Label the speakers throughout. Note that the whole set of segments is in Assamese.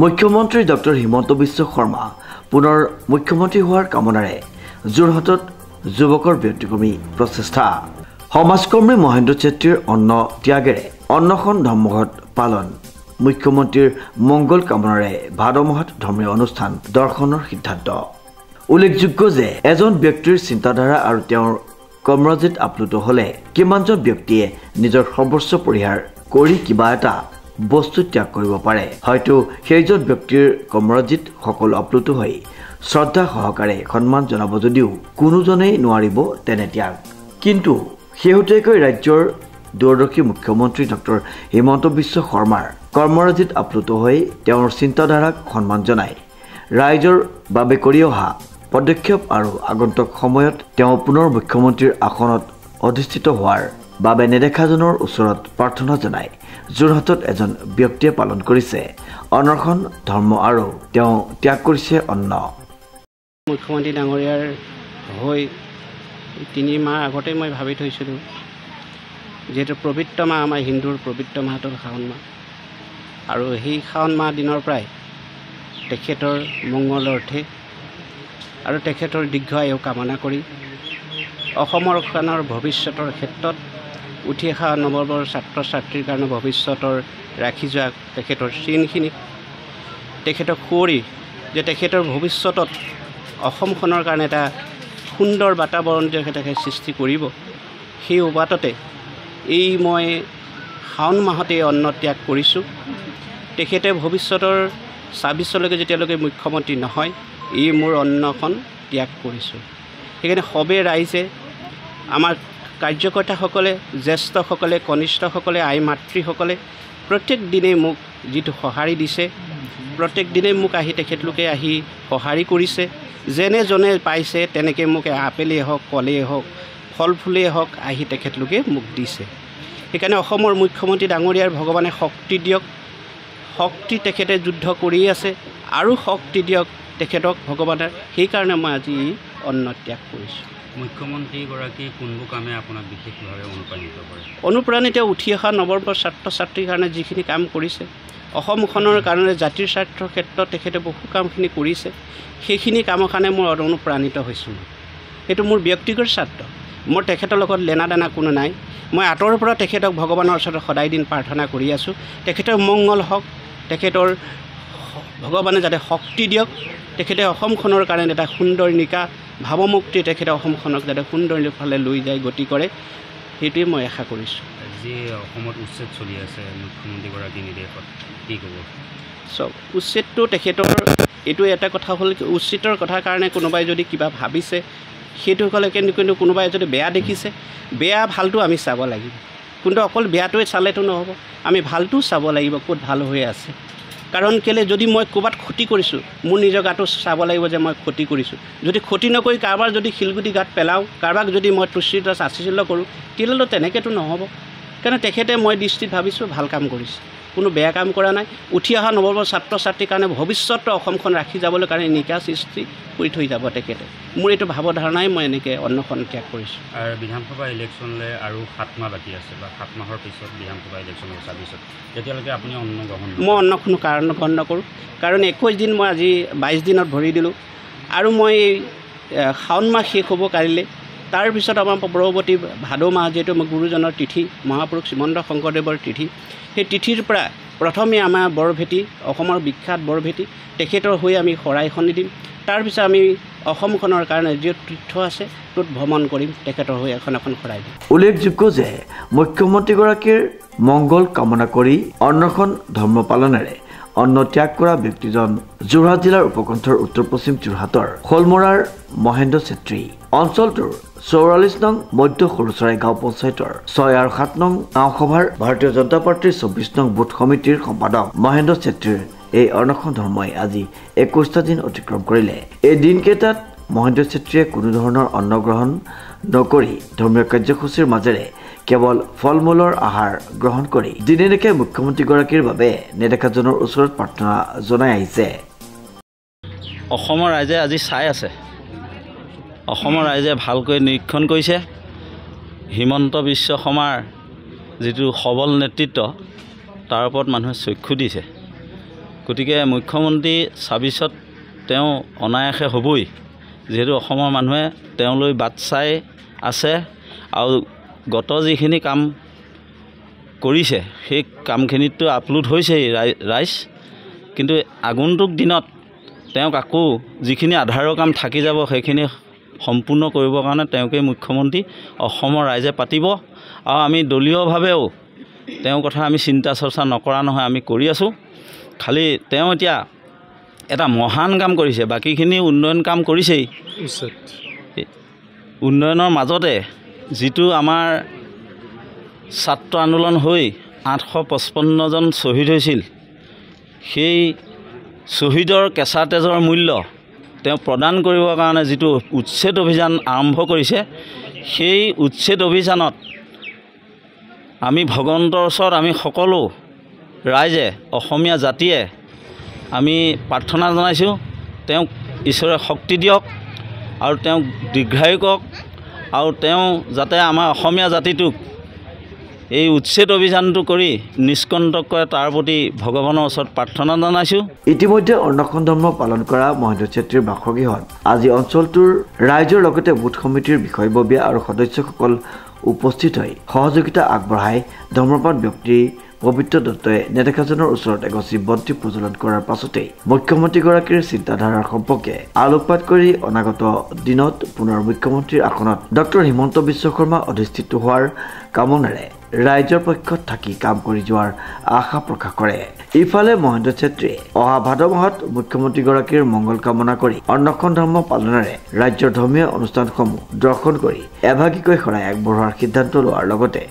Speaker 1: মুখ্যমন্ত্ৰী ডক্টৰ হিমন্ত বিশ্ব শৰ্মা পুনৰ মুখ্যমন্ত্ৰী হোৱাৰ কামনাৰে যোৰহাটত যুৱকৰ ব্যক্তিক্ৰমী প্ৰচেষ্টা সমাজকৰ্মী মহেন্দ্ৰ চেত্ৰীৰ অন্ন ত্যাগেৰে অন্নখন ধৰ্মঘট পালন মুখ্যমন্ত্ৰীৰ মংগল কামনাৰে ভাদ মাহত ধৰ্মীয় অনুষ্ঠান দৰ্শনৰ সিদ্ধান্ত উল্লেখযোগ্য যে এজন ব্যক্তিৰ চিন্তাধাৰা আৰু তেওঁৰ কৰ্মৰাজিত আপ্লুত হলে কিমানজন ব্যক্তিয়ে নিজৰ সৰ্বস্ব পৰিহাৰ কৰি কিবা এটা বস্তু ত্যাগ কৰিব পাৰে হয়তো সেইজন ব্যক্তিৰ কৰ্মৰাজিত সকলো আপ্লুত হৈ শ্ৰদ্ধা সহকাৰে সন্মান জনাব যদিও কোনোজনেই নোৱাৰিব তেনে ত্যাগ কিন্তু শেহতীয়াকৈ ৰাজ্যৰ দূৰদৰ্শী মুখ্যমন্ত্ৰী ডক্টৰ হিমন্ত বিশ্ব শৰ্মাৰ কৰ্মৰাজিত আপ্লুত হৈ তেওঁৰ চিন্তাধাৰাক সন্মান জনাই ৰাইজৰ বাবে কৰি অহা পদক্ষেপ আৰু আগন্তুক সময়ত তেওঁ পুনৰ মুখ্যমন্ত্ৰীৰ আসনত অধিষ্ঠিত হোৱাৰ বাবে নেদেখাজনৰ ওচৰত প্ৰাৰ্থনা জনাই যোৰহাটত এজন ব্যক্তিয়ে পালন কৰিছে অনৰ্খন ধৰ্ম আৰু তেওঁ ত্যাগ কৰিছে অন্ন
Speaker 2: মুখ্যমন্ত্ৰী ডাঙৰীয়াৰ হৈ 3 মাহ আগতে মই ভাবি থৈছিলোঁ যেহেতু পবিত্ৰ মাহ আমাৰ হিন্দুৰ পবিত্ৰ মাহটো শাওণ মাহ আৰু সেই শাওণ মাহ দিনৰ পৰাই তেখেতৰ মংগল অৰ্থে আৰু তেখেতৰ দীৰ্ঘ আয়ু কামনা কৰি অসমৰ ভৱিষ্যতৰ ক্ষেত্ৰত উঠি অহা নৱবৰ ছাত্ৰ ছাত্ৰীৰ কাৰণে ভৱিষ্যতৰ ৰাখি যোৱা তেখেতৰ চিনখিনি তেখেতক সুঁৱৰি যে তেখেতৰ ভৱিষ্যতত অসমখনৰ কাৰণে এটা সুন্দৰ বাতাবৰণ তেখেতে সৃষ্টি কৰিব সেই উপাততে এই মই শাওণ মাহতে অন্ন ত্যাগ কৰিছোঁ তেখেতে ভৱিষ্যতৰ 26লৈকে যেতিয়ালৈকে মুখ্যমন্ত্ৰী নহয় এই মোৰ অন্নখন ত্যাগ কৰিছোঁ সেইকাৰণে সবে ৰাইজে আমাৰ কাৰ্যকৰ্তাসকলে জ্যেষ্ঠসকলে কনিষ্ঠসকলে আই মাতৃসকলে প্ৰত্যেক দিনে মোক যিটো সঁহাৰি দিছে প্ৰত্যেক দিনে মোক আহি তেখেতলোকে আহি সঁহাৰি কৰিছে যেনে জনে পাইছে তেনেকৈ মোক আপেলেই হওক কলেই হওক ফল ফুলেই হওক আহি তেখেতলোকে মোক দিছে সেইকাৰণে অসমৰ মুখ্যমন্ত্ৰী ডাঙৰীয়াৰ ভগৱানে শক্তি দিয়ক শক্তি তেখেতে যুদ্ধ কৰি আছে আৰু শক্তি দিয়ক তেখেতক ভগৱানে সেইকাৰণে মই আজি অন্ন ত্যাগ কৰিছোঁ
Speaker 3: মুখ্যমন্ত্ৰীগৰাকী কোনবোৰ কামে আপোনাক বিশেষভাৱে
Speaker 2: অনুপ্ৰাণিত উঠি অহা নৱবৰ ছাত্ৰ ছাত্ৰীৰ কাৰণে যিখিনি কাম কৰিছে অসমখনৰ কাৰণে জাতিৰ স্বাৰ্থৰ ক্ষেত্ৰত তেখেতে বহু কামখিনি কৰিছে সেইখিনি কামৰ কাৰণে মই অনুপ্ৰাণিত হৈছোঁ সেইটো মোৰ ব্যক্তিগত স্বাৰ্থ মোৰ তেখেতৰ লগত লেনা দেনা কোনো নাই মই আঁতৰৰ পৰা তেখেতক ভগৱানৰ ওচৰত সদায় দিন প্ৰাৰ্থনা কৰি আছোঁ তেখেতৰ মংগল হওক তেখেতৰ ভগৱানে যাতে শক্তি দিয়ক তেখেতে অসমখনৰ কাৰণে এটা সুন্দৰ নিকা ভাৱমুক্তি তেখেতে অসমখনক যাতে সুন্দৰ ফালে লৈ যায় গতি কৰে সেইটোৱে মই আশা কৰিছোঁ
Speaker 3: যি অসমত উচ্ছেদ চলি আছে মুখ্যমন্ত্ৰীগৰাকী নিৰ্দেশত কি ক'ব
Speaker 2: চব উচ্ছেদটো তেখেতৰ এইটো এটা কথা হ'ল উচ্ছেদৰ কথাৰ কাৰণে কোনোবাই যদি কিবা ভাবিছে সেইটো হ'লে কিন্তু কোনোবাই যদি বেয়া দেখিছে বেয়া ভালটো আমি চাব লাগিব কিন্তু অকল বেয়াটোৱে চালেতো নহ'ব আমি ভালটোও চাব লাগিব ক'ত ভাল হৈ আছে কাৰণ কেলে যদি মই ক'ৰবাত ক্ষতি কৰিছোঁ মোৰ নিজৰ গাটো চাব লাগিব যে মই ক্ষতি কৰিছোঁ যদি ক্ষতি নকৰি কাৰোবাৰ যদি শিলগুটি গাত পেলাওঁ কাৰোবাক যদি মই তুচ্ছিত আচিচিল্য কৰোঁ তেতিয়াহ'লে তেনেকৈতো নহ'ব কাৰণে তেখেতে মই দৃষ্টিত ভাবিছোঁ ভাল কাম কৰিছে কোনো বেয়া কাম কৰা নাই উঠি অহা নৱবৰ ছাত্ৰ ছাত্ৰীৰ কাৰণে ভৱিষ্যত অসমখন ৰাখি যাবলৈ কাৰণে নিকা সৃষ্টি কৰি থৈ যাব তেখেতে মোৰ এইটো ভাৱধাৰণাই মই এনেকৈ অন্নখন ত্যাগ কৰিছোঁ
Speaker 3: আৰু বিধানসভা ইলেকশ্যনলৈ আৰু 7 মাহ বাকী আছে বা 7 মাহৰ পিছত বিধানসভা ইলেকশ্যন হোৱাৰ পিছত তেতিয়ালৈকে আপুনি অন্ন গ্ৰহণ
Speaker 2: মই অন্ন কোনো কাৰণ গ্ৰহণ নকৰোঁ কাৰণ 21 দিন মই আজি 22 দিনত ভৰি দিলোঁ আৰু মই শাওণ মাহ শেষ হ'ব কাইলৈ তাৰপিছত আমাৰ পৰৱৰ্তী ভাদ মাহ যিহেতু মই গুৰুজনৰ তিথি মহাপুৰুষ শ্ৰীমন্ত শংকৰদেৱৰ তিথি সেই তিথিৰ পৰা প্ৰথমে আমাৰ বৰভেটি অসমৰ বিখ্যাত বৰভেটি তেখেতৰ হৈ আমি শৰাইখনি দিম তাৰপিছত আমি অসমখনৰ কাৰণে যি তীৰ্থ আছে ত'ত ভ্ৰমণ কৰিম তেখেতৰ হৈ এখন শৰাই দিম
Speaker 1: উল্লেখযোগ্য যে মুখ্যমন্ত্ৰীগৰাকীৰ মংগল কামনা কৰি অন্নখন ধৰ্ম পালনেৰে অন্ন ত্যাগ কৰা ব্যক্তিজন যোৰহাট জিলাৰ উপকণ্ঠৰ উত্তৰ পশ্চিম যোৰহাটৰ শোলমৰাৰ মহেন্দ্ৰ চেত্ৰী অঞ্চলটোৰ 44 নং মধ্য সৰুচৰাই গাঁও পঞ্চায়তৰ 6 আৰু 7 নং গাঁও সভাৰ ভাৰতীয় জনতা পাৰ্টিৰ 24 নং বুথ সমিতিৰ সম্পাদক মহেন্দ্ৰ চেত্ৰীৰ এই অন্নখন ধৰ্মই আজি 21টা দিন অতিক্ৰম কৰিলে এই দিনকেইটাত মহেন্দ্ৰ চেত্ৰীয়ে কোনো ধৰণৰ অন্ন গ্ৰহণ নকৰি ধৰ্মীয় কাৰ্যসূচীৰ মাজেৰে কেৱল ফল-মূলৰ আহাৰ গ্ৰহণ কৰি দিনেনিশে মুখ্যমন্ত্ৰীগৰাকীৰ বাবে নেদেখাজনৰ ওচৰত প্ৰাৰ্থনা জনাই আহিছে
Speaker 4: অসমৰ ৰাইজে আজি চাই আছে অসমৰ ৰাইজে ভালকৈ নিৰীক্ষণ কৰিছে হিমন্ত বিশ্ব শৰ্মাৰ যিটো সবল নেতৃত্ব তাৰ ওপৰত মানুহে চক্ষু দিছে গতিকে মুখ্যমন্ত্ৰী ২৬ত তেওঁ অনায়াসে হ'বই, যিহেতু অসমৰ মানুহে তেওঁলৈ বাট চাই আছে আৰু গত যিখিনি কাম কৰিছে সেই কামখিনিতো আপলোড হৈছেই ৰাইজ, কিন্তু আগন্তুক দিনত তেওঁক আকৌ যিখিনি আধাৰৰ কাম থাকি যাব সেইখিনি সম্পূৰ্ণ কৰিবৰ কাৰণে তেওঁকেই মুখ্যমন্ত্ৰী অসমৰ ৰাইজে পাতিব। আৰু আমি দলীয়ভাৱেও তেওঁৰ কথা আমি চিন্তা চৰ্চা নকৰা নহয়, আমি কৰি আছোঁ। খালি তেওঁ এতিয়া এটা মহান কাম কৰিছে, বাকীখিনি উন্নয়ন কাম কৰিছেই। উন্নয়নৰ মাজতে যিটো আমাৰ ছাত্ৰ আন্দোলন হৈ ৮৫৫জন শ্বহীদ হৈছিল, সেই শ্বহীদৰ কেঁচা তেজৰ মূল্য তেওঁ প্ৰদান কৰিবৰ কাৰণে যিটো উচ্ছেদ অভিযান আৰম্ভ কৰিছে, সেই উচ্ছেদ অভিযানত আমি ভগৱন্তৰ ওচৰত আমি সকলো ৰাইজে অসমীয়া জাতিয়ে আমি প্ৰাৰ্থনা জনাইছোঁ, তেওঁক ঈশ্বৰে শক্তি দিয়ক আৰু তেওঁক দীৰ্ঘায়ু কৰক, আৰু তেওঁ যাতে আমাৰ অসমীয়া জাতিটোক এই উচ্ছেদ অভিযানটো কৰি নিষ্কণ্টক কৰে তাৰ প্ৰতি ভগৱানৰ ওচৰত প্ৰাৰ্থনা জনাইছোঁ।
Speaker 1: ইতিমধ্যে অন্নক্ষণ ধৰ্ম পালন কৰা মহেন্দ্ৰ ছেত্ৰীৰ বাসগৃহত আজি অঞ্চলটোৰ ৰাইজৰ লগতে বুথ সমিতিৰ বিষয়ববীয়া আৰু সদস্যসকল উপস্থিত হৈ সহযোগিতা আগবঢ়াই ধৰ্মপ্ৰাণ ব্যক্তি পবিত্ৰ দত্তই নেদেখাজনৰ ওচৰত এগছি বন্তি প্ৰজ্বলন কৰাৰ পাছতেই মুখ্যমন্ত্ৰীগৰাকীৰ চিন্তাধাৰাৰ সম্পৰ্কে আলোকপাত কৰি অনাগত দিনত পুনৰ মুখ্যমন্ত্ৰীৰ আসনত ডক্টৰ হিমন্ত বিশ্ব শৰ্মা অধিষ্ঠিত হোৱাৰ কামনাৰে ৰাইজৰ পক্ষত থাকি কাম কৰি যোৱাৰ আশা প্ৰকাশ কৰে। ইফালে মহেন্দ্ৰ ছেত্ৰীয়ে অহা ভাদ মাহত মুখ্যমন্ত্ৰীগৰাকীৰ মংগল কামনা কৰি অন্নক্ষণ ধৰ্ম পালনেৰে ৰাজ্যৰ ধৰ্মীয় অনুষ্ঠানসমূহ দৰ্শন কৰি এভাগীকৈ শৰাই আগবঢ়োৱাৰ সিদ্ধান্ত লোৱাৰ লগতে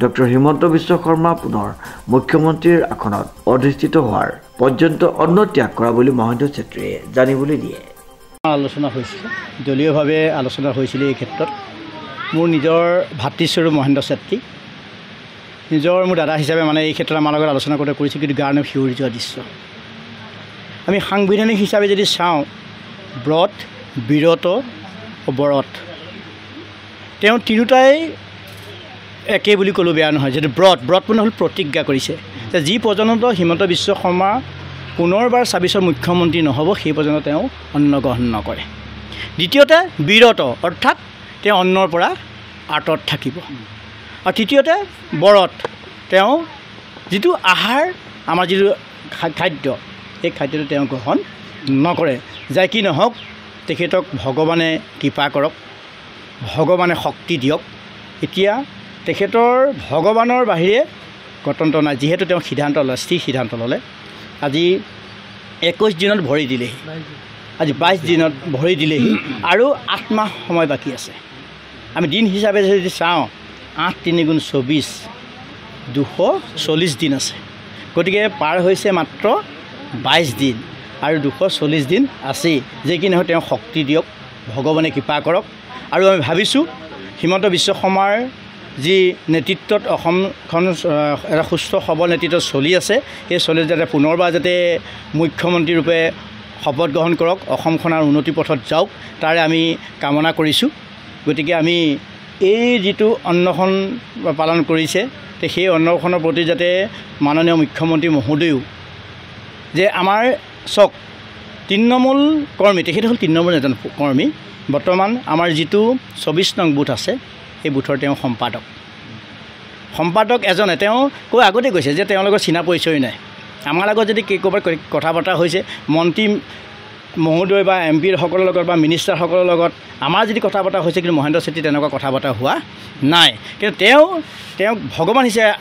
Speaker 1: ডক্টৰ হিমন্ত বিশ্ব শৰ্মা পুনৰ মুখ্যমন্ত্ৰীৰ আসনত অধিষ্ঠিত হোৱাৰ পৰ্যন্ত অন্ন ত্যাগ কৰা বুলি মহেন্দ্ৰ ছেত্ৰীয়ে জানিবলৈ দিয়ে।
Speaker 5: আলোচনা হৈছিল, দলীয়ভাৱে আলোচনা হৈছিল। এই ক্ষেত্ৰত মোৰ নিজৰ ভাতৃস্বৰূপ মহেন্দ্ৰ ছেত্ৰী, নিজৰ মোৰ দাদা হিচাপে মানে এই ক্ষেত্ৰত আমাৰ লগত আলোচনা কৰোঁতে কৰিছোঁ, কিন্তু গাৰ নুম শিৱৰি যোৱা দৃশ্য। আমি সাংবিধানিক হিচাপে যদি চাওঁ, ব্ৰত, বিৰত, বৰত, তেওঁ তিনিওটাই একে বুলি ক'লেও বেয়া নহয়। যিহেতু ব্ৰত মানে হ'ল প্ৰতিজ্ঞা কৰিছে যে যি পৰ্যন্ত হিমন্ত বিশ্ব শৰ্মা পুনৰবাৰ ২৬ৰ মুখ্যমন্ত্ৰী নহ'ব সেই পৰ্যন্ত তেওঁ অন্ন গ্ৰহণ নকৰে। দ্বিতীয়তে বিৰত, অৰ্থাৎ তেওঁ অন্নৰ পৰা আঁতৰত থাকিব। আৰু তৃতীয়তে বৰত, তেওঁ যিটো আহাৰ আমাৰ যিটো খাদ্য, সেই খাদ্যটো তেওঁ গ্ৰহণ নকৰে। যাই কি নহওক, তেখেতক ভগৱানে কৃপা কৰক, ভগৱানে শক্তি দিয়ক। এতিয়া তেখেতৰ ভগৱানৰ বাহিৰে গণতন্ত্ৰ নাই, যিহেতু তেওঁ সিদ্ধান্ত ল'লে, স্থিৰ সিদ্ধান্ত ল'লে। আজি ২১ দিনত ভৰি দিলেহি, আজি ২২ দিনত ভৰি দিলেহি, আৰু ৮ মাহ সময় বাকী আছে। আমি দিন হিচাপে যদি চাওঁ, ৮ × ৩ = ২৪, ২৪০ দিন আছে। গতিকে পাৰ হৈছে মাত্ৰ ২২ দিন আৰু ২৪০ দিন আছেই। যে কি নহয়, তেওঁ শক্তি দিয়ক, ভগৱানে কৃপা কৰক। আৰু আমি ভাবিছোঁ হিমন্ত বিশ্ব শৰ্মাৰ যি নেতৃত্বত অসমখন এটা সুস্থ সবল নেতৃত্বত চলি আছে, সেই চলি যাতে পুনৰবাৰ যাতে মুখ্যমন্ত্ৰীৰূপে শপত গ্ৰহণ কৰক, অসমখনৰ উন্নতি পথত যাওক, তাৰে আমি কামনা কৰিছোঁ। গতিকে আমি এই যিটো অন্নক্ষণ পালন কৰিছে, সেই অন্নক্ষণৰ প্ৰতি যাতে মাননীয় মুখ্যমন্ত্ৰী মহোদয়েও যে আমাৰ চক তৃণমূল কৰ্মী, তেখেত হ'ল তৃণমূল এজন কৰ্মী। বৰ্তমান আমাৰ যিটো ২৪ নং বুথ আছে, সেই বুথৰ তেওঁ সম্পাদক এজনে তেওঁ কৈ আগতে কৈছে যে তেওঁৰ লগত চিনা পৰিচয় নাই। আমাৰ লগত যদি ক'ৰবাত কথা বতৰা হৈছে, মন্ত্ৰী মহোদয় বা MP সকলৰ লগত বা মিনিষ্টাৰসকলৰ লগত আমাৰ যদি কথা বতৰা হৈছে, কিন্তু মহেন্দ্ৰ ছেত্ৰী তেনেকুৱা কথা বতৰা হোৱা নাই। কিন্তু তেওঁক ভগৱান হিচাপে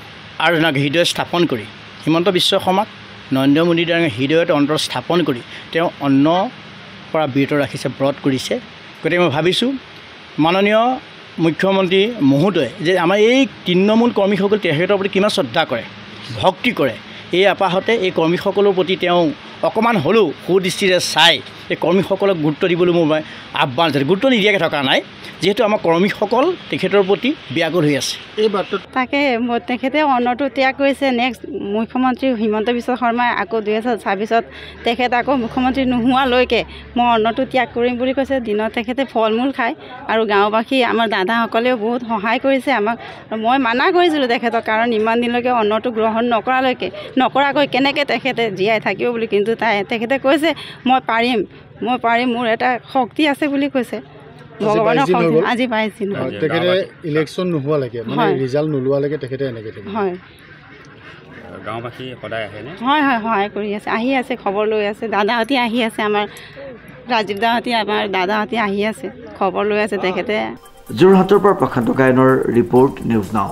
Speaker 5: আৰাধনা হৃদয় স্থাপন কৰি, হিমন্ত বিশ্ব শৰ্মাক নৰেন্দ্ৰ মোদী ডাঙৰীয়াৰ হৃদয়ত অন্তৰ স্থাপন কৰি তেওঁ অন্নৰ পৰা বিৰত ৰাখিছে, ব্ৰত কৰিছে। গতিকে মই ভাবিছোঁ মাননীয় মুখ্যমন্ত্ৰী মহোদয়ে যে আমাৰ এই তৃণমূল কৰ্মীসকল তেখেতৰ প্ৰতি কিমান শ্ৰদ্ধা কৰে, ভক্তি কৰে, এই আপাহতে এই কৰ্মীসকলৰ প্ৰতি তেওঁ অকণমান হ'লেও সুদৃষ্টিৰে চাই এই কৰ্মীসকলক গুৰুত্ব দিবলৈ মোৰ আহ্বান আছে। গুৰুত্ব নিদিয়াকৈ থকা নাই, যিহেতু আমাৰ কৰ্মীসকল তেখেতৰ প্ৰতি ব্যাকুল হৈ আছে।
Speaker 6: এই বাৰ্তাত
Speaker 7: তাকে তেখেতে অন্নটো ত্যাগ কৰিছে। নেক্সট মুখ্যমন্ত্ৰী হিমন্ত বিশ্ব শৰ্মাই আকৌ 2026 তেখেত আকৌ মুখ্যমন্ত্ৰী নোহোৱালৈকে মই অন্নটো ত্যাগ কৰিম বুলি কৈছে। দিনত তেখেতে ফল মূল খায় আৰু গাঁওবাসী আমাৰ দাদাসকলেও বহুত সহায় কৰিছে আমাক। মই মানা কৰিছিলোঁ তেখেতক, কাৰণ ইমান দিনলৈকে অন্নটো গ্ৰহণ নকৰাকৈ কেনেকৈ তেখেতে জীয়াই থাকিব বুলি, কিন্তু তেখেতে কৈছে মই পাৰিম, মোৰ এটা শক্তি আছে বুলি কৈছে। ভগৱানৰ শক্তি। আজি 22 দিন হ'ল।
Speaker 6: তেখেতে ইলেকশ্যন নোহোৱালৈকে মানে ৰিজাল্ট নোলোৱালৈকে তেখেতে এনেকৈ থাকে।
Speaker 7: হয়,
Speaker 3: গাঁওবাসী সদায় আহেনে?
Speaker 7: হয় সহায় কৰি আছে, আহি আছে, খবৰ লৈ আছে। দাদাহঁতি আহি আছে, আমাৰ ৰাজীৱ দাহঁতি, আমাৰ দাদাহঁতি আহি আছে, খবৰ লৈ আছে তেখেতে।
Speaker 1: যোৰহাটৰ পৰা প্ৰশান্ত গায়নৰ ৰিপৰ্ট, নিউজ নাও।